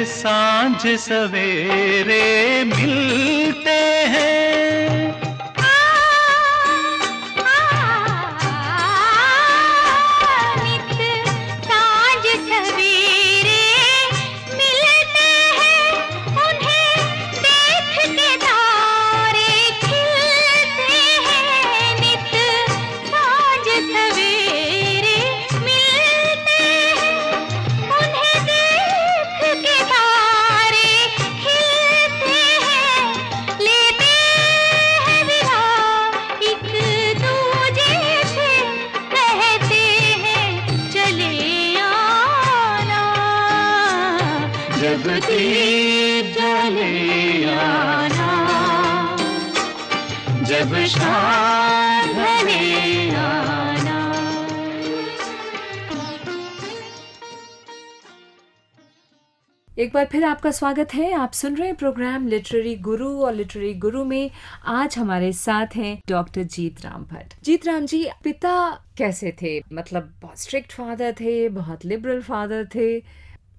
सांझ सवेरे मिलते हैं, नित सांझ सवेरे मिलते हैं, उन्हें देख के तारे खिलते हैं। नित सांझ सवेरे मिलते हैं, उन्हें देख के तारे खिलते हैं। लेते हैं विदा एक दूजे से, कहते हैं चले आना, जब दीप जले आना, जब शाम ढले आना। एक बार फिर आपका स्वागत है। आप सुन रहे हैं प्रोग्राम लिटरेरी गुरु, और लिटरेरी गुरु में आज हमारे साथ हैं डॉक्टर जीत राम भट्ट। जीत राम जी, पिता कैसे थे? मतलब बहुत स्ट्रिक्ट फादर थे, बहुत लिबरल फादर थे?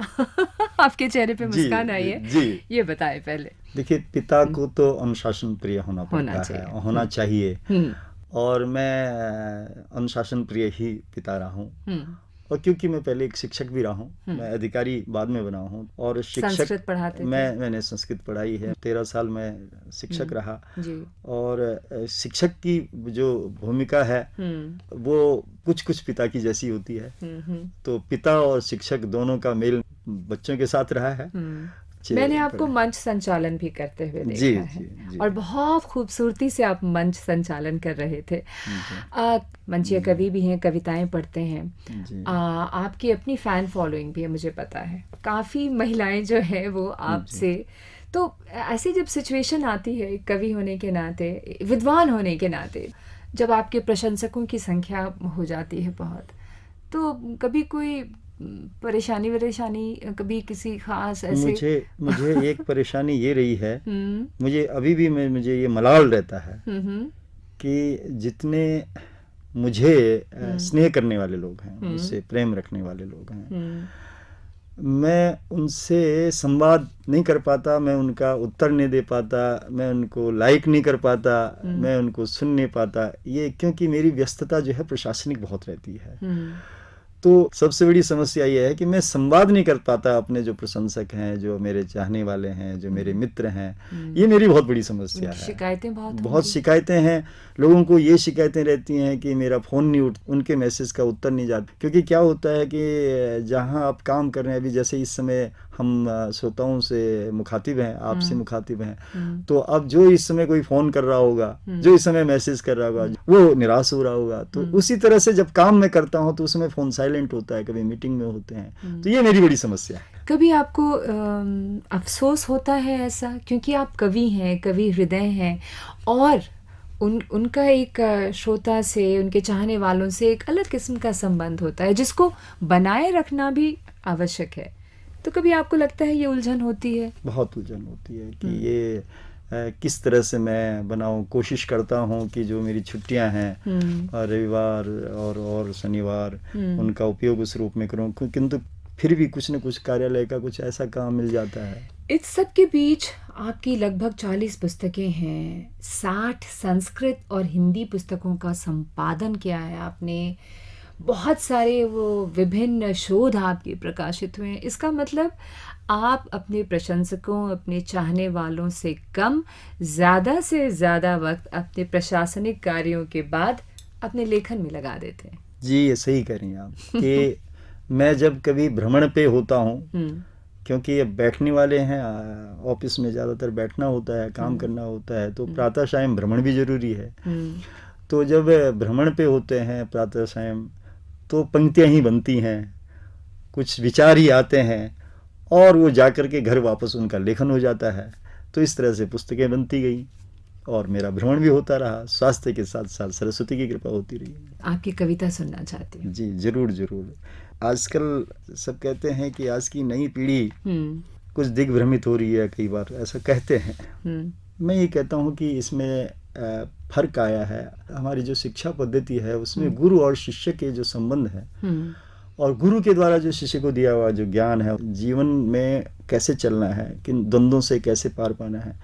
आपके चेहरे पे मुस्कान आई है, जी। ये बताएं पहले। देखिए, पिता को तो अनुशासन प्रिय होना पड़ता है, होना चाहिए। और मैं अनुशासन प्रिय ही पिता रहा हूँ। और क्योंकि मैं पहले एक शिक्षक भी रहा हूँ, मैं अधिकारी बाद में बना हूँ, और संस्कृत पढ़ाते थे? मैंने संस्कृत पढ़ाई है, 13 साल मैं शिक्षक रहा जी। और शिक्षक की जो भूमिका है वो कुछ पिता की जैसी होती है। तो पिता और शिक्षक दोनों का मेल बच्चों के साथ रहा है। मैंने आपको मंच संचालन भी करते हुए देखा जी, है, जी। और बहुत खूबसूरती से आप मंच संचालन कर रहे थे। मंचीय कवि भी हैं, कविताएं पढ़ते हैं। आपकी अपनी फैन फॉलोइंग भी है, मुझे पता है। काफ़ी महिलाएं जो है वो आपसे, तो ऐसी जब सिचुएशन आती है कवि होने के नाते, विद्वान होने के नाते, जब आपके प्रशंसकों की संख्या हो जाती है बहुत, तो कभी कोई परेशानी, कभी किसी खास ऐसे? मुझे एक परेशानी ये रही है, मुझे अभी भी मुझे ये मलाल रहता है कि जितने मुझे स्नेह करने वाले लोग हैं, मुझसे प्रेम रखने वाले लोग हैं, मैं उनसे संवाद नहीं कर पाता, मैं उनका उत्तर नहीं दे पाता, मैं उनको लाइक नहीं कर पाता, मैं उनको सुन नहीं पाता। ये क्योंकि मेरी व्यस्तता जो है प्रशासनिक बहुत रहती है। तो सबसे बड़ी समस्या ये है कि मैं संवाद नहीं कर पाता अपने जो प्रशंसक हैं, जो मेरे चाहने वाले हैं, जो मेरे मित्र हैं। ये मेरी बहुत बड़ी समस्या है। शिकायतें बहुत शिकायतें हैं। लोगों को ये शिकायतें रहती हैं कि मेरा फ़ोन नहीं उनके मैसेज का उत्तर नहीं जाता। क्योंकि क्या होता है कि जहाँ आप काम कर रहे हैं, अभी जैसे इस समय हम श्रोताओं से मुखातिब हैं, आपसे मुखातिब हैं, तो अब जो इस समय कोई फ़ोन कर रहा होगा, जो इस समय मैसेज कर रहा होगा, वो निराश हो रहा होगा। तो उसी तरह से जब काम मैं करता हूँ तो उसमें फ़ोन साइलेंट होता है, कभी मीटिंग में होते हैं। तो ये मेरी बड़ी समस्या है। कभी आपको अफसोस होता है ऐसा? क्योंकि आप कवि हैं, कवि हृदय हैं, और उनका एक श्रोता से, उनके चाहने वालों से एक अलग किस्म का संबंध होता है, जिसको बनाए रखना भी आवश्यक है। तो कभी आपको लगता है ये उलझन होती है? बहुत उलझन होती है कि ये किस तरह से मैं बनाऊं। कोशिश करता हूं कि जो मेरी छुट्टियां हैं, रविवार और शनिवार, उनका उपयोग उस रूप में करूं, किंतु फिर भी कुछ न कुछ कार्यालय का कुछ ऐसा काम मिल जाता है। इस सब के बीच आपकी लगभग 40 पुस्तकें हैं, 60 संस्कृत और हिंदी पुस्तकों का संपादन किया है आपने, बहुत सारे वो विभिन्न शोध आपके प्रकाशित हुए हैं। इसका मतलब आप अपने प्रशंसकों, अपने चाहने वालों से कम, ज़्यादा से ज़्यादा वक्त अपने प्रशासनिक कार्यों के बाद अपने लेखन में लगा देते हैं। जी, ये सही कह रही हैं आप कि मैं जब कभी भ्रमण पे होता हूँ, क्योंकि अब बैठने वाले हैं, ऑफिस में ज़्यादातर बैठना होता है, काम करना होता है, तो प्रातः सायं भ्रमण भी ज़रूरी है। तो जब भ्रमण पे होते हैं प्रातः सायं, तो पंक्तियाँ ही बनती हैं, कुछ विचार ही आते हैं, और वो जाकर के घर वापस उनका लेखन हो जाता है। तो इस तरह से पुस्तकें बनती गई और मेरा भ्रमण भी होता रहा। स्वास्थ्य के साथ साथ सरस्वती की कृपा होती रही। आपकी कविता सुनना चाहती हूँ। जी, जरूर जरूर। आजकल सब कहते हैं कि आज की नई पीढ़ी कुछ दिग्भ्रमित हो रही है, कई बार ऐसा कहते हैं। मैं ये कहता हूँ कि इसमें फर्क आया है। हमारी जो शिक्षा पद्धति है उसमें गुरु और शिष्य के जो संबंध है, और गुरु के द्वारा जो शिष्य को दिया हुआ जो ज्ञान है, जीवन में कैसे चलना है, किन द्वंद्वों से कैसे पार पाना है,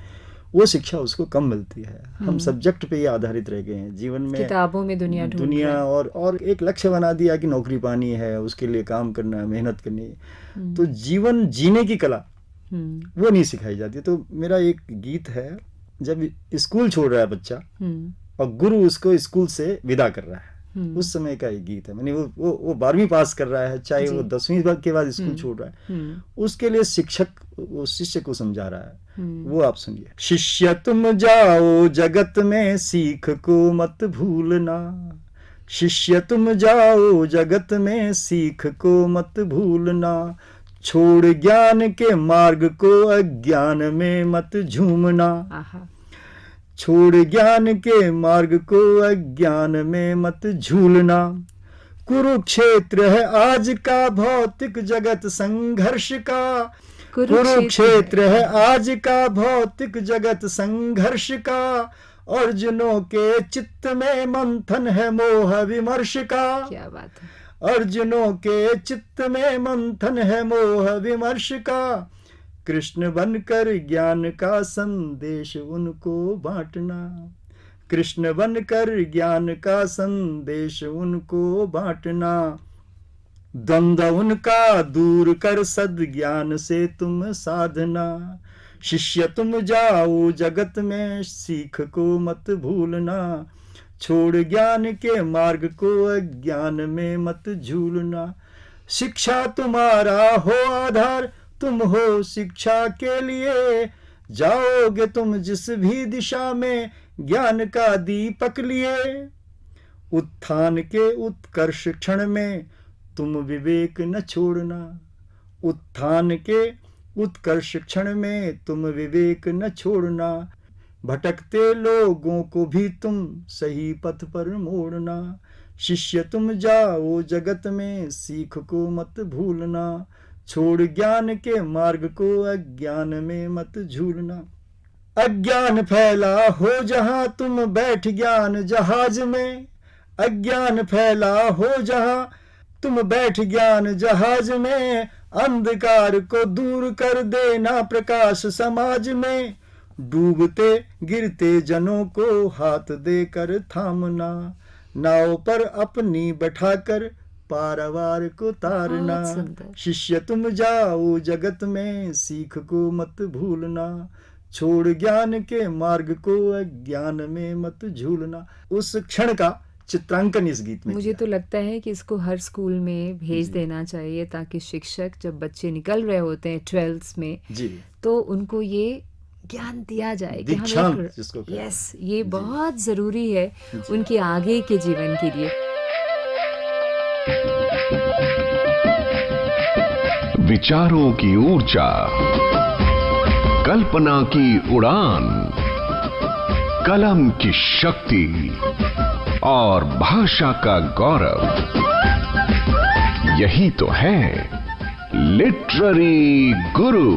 वो शिक्षा उसको कम मिलती है। हम सब्जेक्ट पे ही आधारित रह गए हैं जीवन में, किताबों में दुनिया और एक लक्ष्य बना दिया कि नौकरी पानी है, उसके लिए काम करना है, मेहनत करनी है। तो जीवन जीने की कला वो नहीं सिखाई जाती। तो मेरा एक गीत है, जब स्कूल छोड़ रहा है बच्चा और गुरु उसको स्कूल से विदा कर रहा है, उस समय का एक गीत है। मैंने वो 12वीं पास कर रहा है, चाहे वो 10वीं के बाद स्कूल छोड़ रहा है, उसके लिए शिक्षक वो शिष्य को समझा रहा है। वो आप सुनिए। शिष्य तुम जाओ जगत में, सीख को मत भूलना। शिष्य तुम जाओ जगत में, सीख को मत भूलना। छोड़ ज्ञान के मार्ग को, अज्ञान में मत झूमना। छोड़ ज्ञान के मार्ग को, अज्ञान में मत झूलना। कुरुक्षेत्र है आज का भौतिक जगत संघर्ष का। कुरुक्षेत्र है आज का भौतिक जगत संघर्ष का। अर्जुनों के चित्त में मंथन है मोह विमर्श का। क्या बात है। अर्जुनों के चित्त में मंथन है मोह विमर्श का। कृष्ण बनकर ज्ञान का संदेश उनको बांटना। कृष्ण बनकर ज्ञान का संदेश उनको बांटना। द्वंद्व उनका दूर कर सद्ज्ञान से तुम साधना। शिष्य तुम जाओ जगत में, सीख को मत भूलना। छोड़ ज्ञान के मार्ग को, अज्ञान में मत झूलना। शिक्षा तुम्हारा हो आधार, तुम हो शिक्षा के लिए। जाओगे तुम जिस भी दिशा में, ज्ञान का दीपक लिए। उत्थान के उत्कर्ष क्षण में, तुम विवेक न छोड़ना। उत्थान के उत्कर्ष क्षण में, तुम विवेक न छोड़ना। भटकते लोगों को भी तुम सही पथ पर मोड़ना। शिष्य तुम जाओ जगत में, सीख को मत भूलना। छोड़ ज्ञान के मार्ग को, अज्ञान में मत झूलना। अज्ञान फैला हो जहां, तुम बैठ ज्ञान जहाज में। अज्ञान फैला हो जहां, तुम बैठ ज्ञान जहाज में। अंधकार को दूर कर देना प्रकाश समाज में। डूबते गिरते जनों को हाथ देकर थामना। नाव पर अपनी बैठाकर पारावार को तारना। शिष्य तुम जाओ जगत में, सीख को मत भूलना। छोड़ ज्ञान के मार्ग को, अज्ञान में मत झूलना। उस क्षण का चित्रांकन इस गीत में मुझे तो लगता है कि इसको हर स्कूल में भेज देना चाहिए, ताकि शिक्षक जब बच्चे निकल रहे होते हैं 12th में जी, तो उनको ये ज्ञान दिया जाए कि हमें यस ये बहुत ज़रूरी है उनके आगे के जीवन के लिए। विचारों की ऊर्जा, कल्पना की उड़ान, कलम की शक्ति और भाषा का गौरव, यही तो है लिटरेरी गुरु।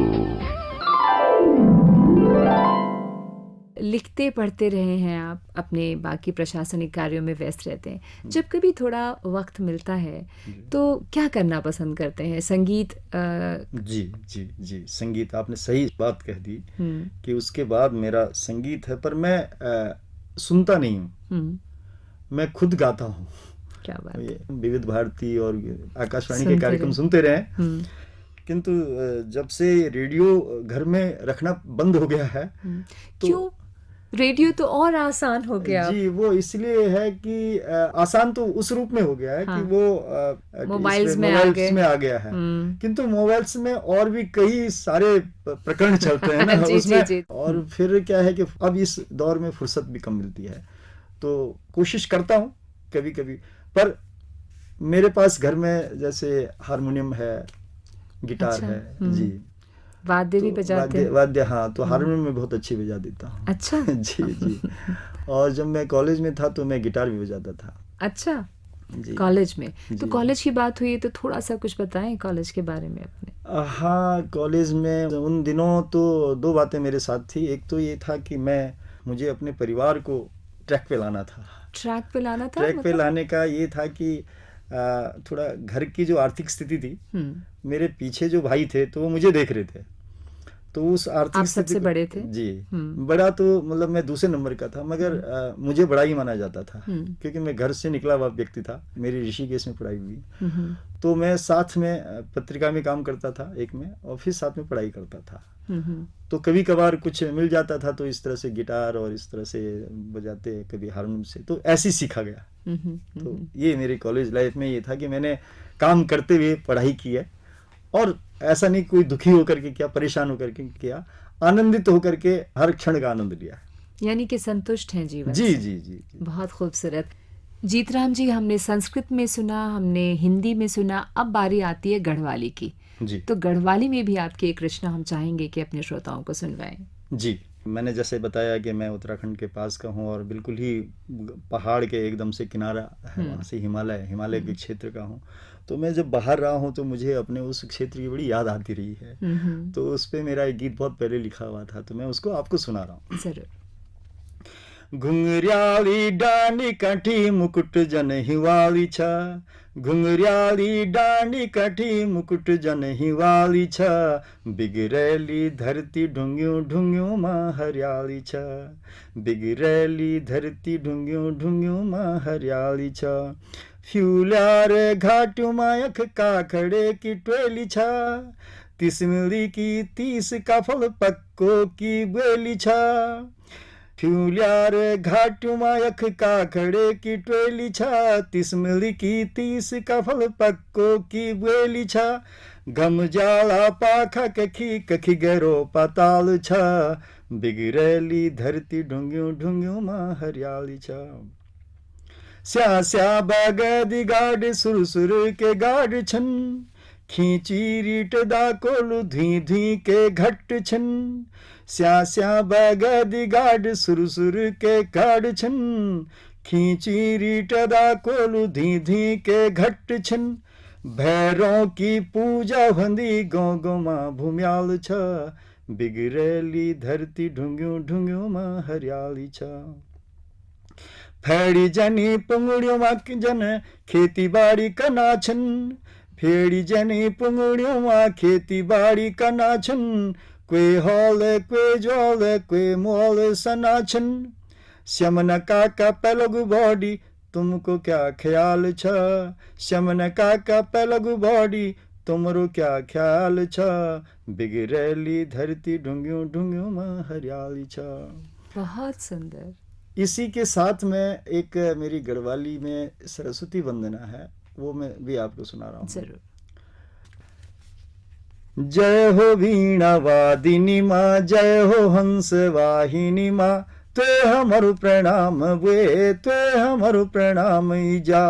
लिखते पढ़ते रहे हैं आप, अपने बाकी प्रशासनिक कार्यों में व्यस्त रहते हैं। जब कभी थोड़ा वक्त मिलता है तो क्या करना पसंद करते हैं? संगीत? जी जी जी, संगीत आपने सही बात कह दी कि उसके बाद मेरा संगीत है, पर मैं सुनता नहीं हूँ, मैं खुद गाता हूँ। क्या बात है। ये विविध भारती और आकाशवाणी सुनते के कार्यक्रम रहे। सुनते रहे, किंतु जब से रेडियो घर में रखना बंद हो गया है तो क्यों? रेडियो तो और आसान हो गया। जी, वो इसलिए है कि आसान तो उस रूप में हो गया है कि वो मोबाइल्स में आ मोबाइल्स गए। में आ गया है, किंतु मोबाइल्स में और भी कई सारे प्रकरण चलते हैं ना जी, उसमें। जी। और फिर क्या है कि अब इस दौर में फुर्सत भी कम मिलती है, तो कोशिश करता हूँ कभी कभी, पर मेरे पास घर में जैसे हारमोनियम है, गिटार अच्छा, है जी, वाद्य भी तो बजाते हैं? वाद्य हाँ, तो हारमोनियम में बहुत अच्छी बजा देता हूँ। अच्छा। जी जी। और जब मैं कॉलेज में था तो मैं गिटार भी बजाता था अच्छा, जी। कॉलेज में। तो जी। कॉलेज की बात हुई है तो थोड़ा सा कुछ बताएं कॉलेज के बारे में अपने। हाँ, कॉलेज में उन दिनों तो दो बातें मेरे साथ थी। एक तो ये था कि मुझे अपने परिवार को ट्रैक पे लाना था। ट्रैक पे लाना था ट्रैक पे मतलब? लाने का ये था कि थोड़ा घर की जो आर्थिक स्थिति थी, मेरे पीछे जो भाई थे तो वो मुझे देख रहे थे, तो उस आर्थिक आप स्थिति सबसे बड़े थे? जी, बड़ा तो मतलब मैं दूसरे नंबर का था, मगर मुझे बड़ा ही माना जाता था क्योंकि मैं घर से निकला हुआ व्यक्ति था। मेरी ऋषिकेश में पढ़ाई हुई, तो मैं साथ में पत्रिका में काम करता था एक में, और फिर साथ में पढ़ाई करता था। तो कभी कभार कुछ मिल जाता था तो इस तरह से गिटार और इस तरह से बजाते, कभी हारमोनियम से, तो ऐसे ही सीखा गया। तो ये मेरे कॉलेज लाइफ में ये था कि मैंने काम करते हुए पढ़ाई की है, और ऐसा नहीं कोई दुखी होकर के किया, परेशान होकर के किया, आनंदित होकर के हर क्षण का आनंद लिया। यानी कि संतुष्ट हैं जीवन जी से। जी जी जी। बहुत खूबसूरत। जीतराम जी, हमने संस्कृत में सुना, हमने हिंदी में सुना, अब बारी आती है गढ़वाली की। जी तो गढ़वाली में भी आपकी एक रचना हम चाहेंगे कि अपने श्रोताओं को सुनवाएं। जी, मैंने जैसे बताया कि मैं उत्तराखंड के पास का हूँ और बिल्कुल ही पहाड़ के एकदम से किनारा है, वहाँ से हिमालय के क्षेत्र का हूँ। तो मैं जब बाहर रहा हूँ तो मुझे अपने उस क्षेत्र की बड़ी याद आती रही है। तो उस पे मेरा एक गीत बहुत पहले लिखा हुआ था, तो मैं उसको आपको सुना रहा हूँ। जरूर। घुंघराली डांडी काठी मुकुट जन हिवाली छ, घुंघराली डांडी काठी मुकुट जन हिवाली छ, बिगड़ैली धरती ढुंग्यूं ढुंग्यूं मां हरियाली छ, बिगड़ैली धरती ढुंग्यूं ढुंग्यूं मां हरियाली छ, फ्यूल्यार घाटू मायख काखड़े की टोली छ, तिसमिली की 30 का फल पक्को की बेली छ, फ्यूल्यार घाटू मायख काखड़े की टोली छा, तिसमिली की 30 का फल पक्को की बेली छा, घम जाला पाखा कखी कखी गहरो पाताल छा, बिगड़ैली धरती ढुंग्यूं ढुंग्यूं मां हरियाली छा, स्या स्या बागदी गाड सुर सुर के गाड छन, खींची रीट दा कोलू धी धी के घट छन, स्या स्या बागदी गाड सुर सुर के गाड छन, खींची रीट दा कोलू धी धी के घट छन, भैरों की पूजा हंदी गौ गौ मां भूम्याल छ, बिगड़ैली धरती ढुंग्यूं ढुंग्यूं मां हरियाली छ, फेड़ी जनी पुंगड़ियों मां जन खेती बाड़ी कना छन, फेड़ी जनी पुंगड़ियों मां खेती बाड़ी कना छन, कोई हॉल कोई जॉल कोई मॉल सना छन, श्यमन काका पेलगु बॉडी तुमको क्या ख्याल छ, श्यमन काका पेलगु बॉडी तुमरो क्या ख्याल छ, बिगड़ैली धरती ढुंग्यूं ढुंग्यूं मां हरियाली छ। बहुत सुंदर। इसी के साथ में एक मेरी गढ़वाली में सरस्वती वंदना है, वो मैं भी आपको सुना रहा हूँ। जरूर। जय हो वीणा वादिनी माँ, जय हो हंस वाहिनी माँ, ते हमारो प्रणाम वे, ते हमारो प्रणाम जा,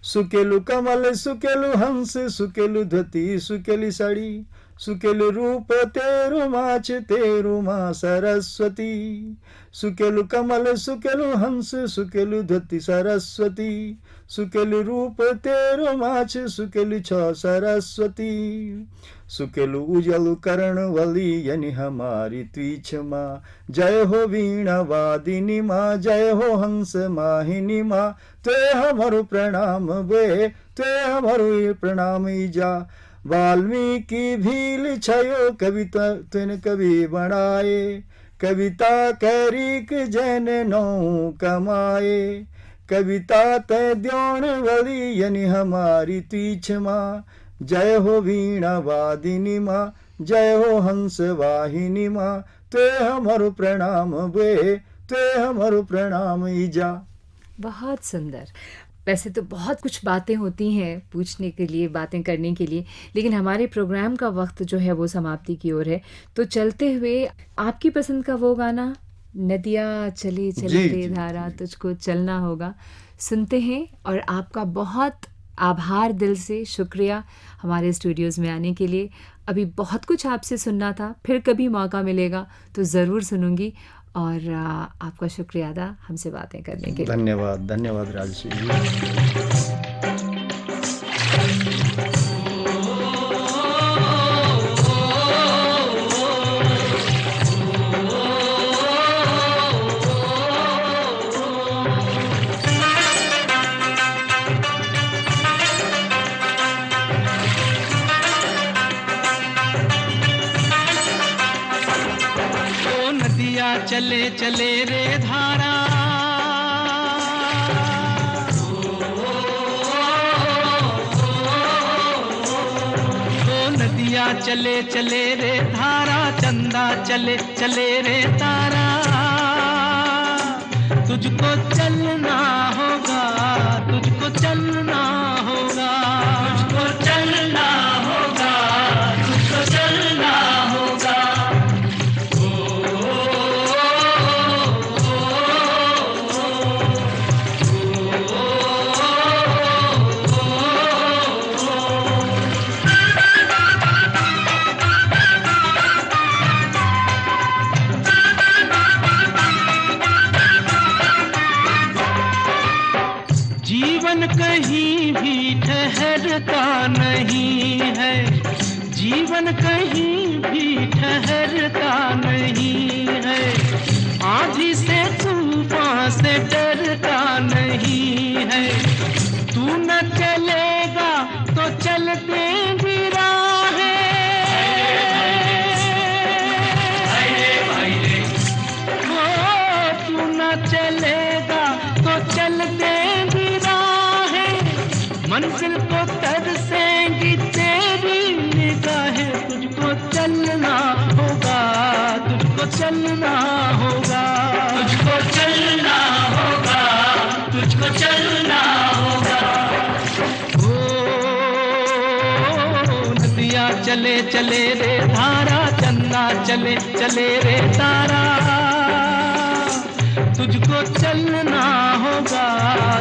सुकेलु कमल सुकेलु हंस सुकेलु धती सुकेली साड़ी, सुकेलु रूप तेरु माच तेरु माँ सरस्वती, सुकेलु कमल सुकेलु हंस सुकेलु धती सरस्वती, सुकेलु रूप तेरु माच सुकेलु छ सरस्वती, सुकेलु उजलु करण वली यानी हमारी त्वीछ माँ, जय हो वीणा वादिनी माँ, जय हो हंस माहिनी माँ, ते हमारो प्रणाम वे, ते हमारो प्रणाम जा, वाल्मीकि भील छयो कविता तुन कवि बनाए, कविता कैरिक जैन नौ कमाए, कविता तय द्योण वली यानी हमारी तीछ माँ। जय हो वीणा वादिनी माँ, जय हो हंस वाहिनी माँ, ते हमारो प्रणाम बे, ते हमारो प्रणाम ईजा। बहुत सुंदर। वैसे तो बहुत कुछ बातें होती हैं पूछने के लिए, बातें करने के लिए, लेकिन हमारे प्रोग्राम का वक्त जो है वो समाप्ति की ओर है। तो चलते हुए आपकी पसंद का वो गाना, नदिया चले चले जी, रे जी, धारा तुझको चलना होगा, सुनते हैं। और आपका बहुत आभार, दिल से शुक्रिया हमारे स्टूडियोज़ में आने के लिए। अभी बहुत कुछ आपसे सुनना था, फिर कभी मौका मिलेगा तो ज़रूर सुनूंगी। और आपका शुक्रिया अदा हमसे बातें करने के लिए। धन्यवाद, धन्यवाद राजश्री जी। ओ नदिया चले चले रे धारा, ओ नदिया चले चले रे धारा, चंदा चले चले रे तारा। तुझको चलना होगा, तुझको चलना होगा, तुझको चलना होगा, तुझको चलना होगा। जीवन कहीं भी ठहरता नहीं है, जीवन कहीं भी ठहरता नहीं है। आंधी से तूफान से डरता नहीं है। तू न चलेगा तो चलते भी राहें, तू न चलेगा तो चलते भी राहें। मंजिल को तरसेंगी तेरी निगाहें। तुझको चलना होगा, तुझको चलना होगा, तुझको चलना होगा, तुझको चलना होगा। ओ नदिया चले चले रे धारा, चंदा चले चले रे तारा। तुझको चलना होगा,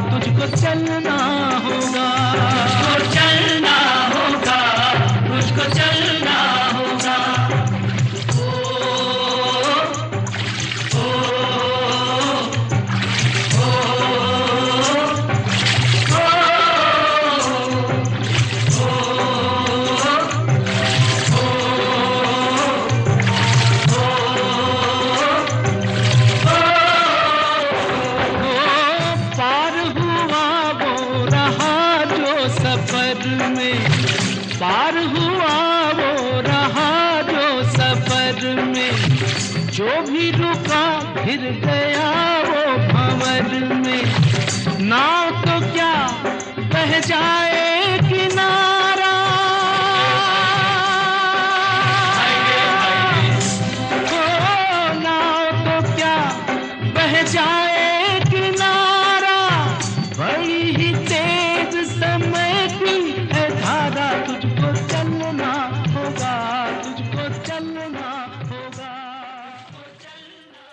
तुझको चलना होगा, तुझको चलना होगा, तुझको चलना होगा। पार हुआ वो रहा जो सफर में, पार हुआ वो रहा जो सफर में। जो भी रुका फिर गया वो भंवर में। नाव तो क्या बह जाए किनारा, ओ नाव तो क्या बह जाए किनारा। बड़ी ही तेज समय की है धारा। तुझको चलना होगा, तुझको चलना होगा। चलना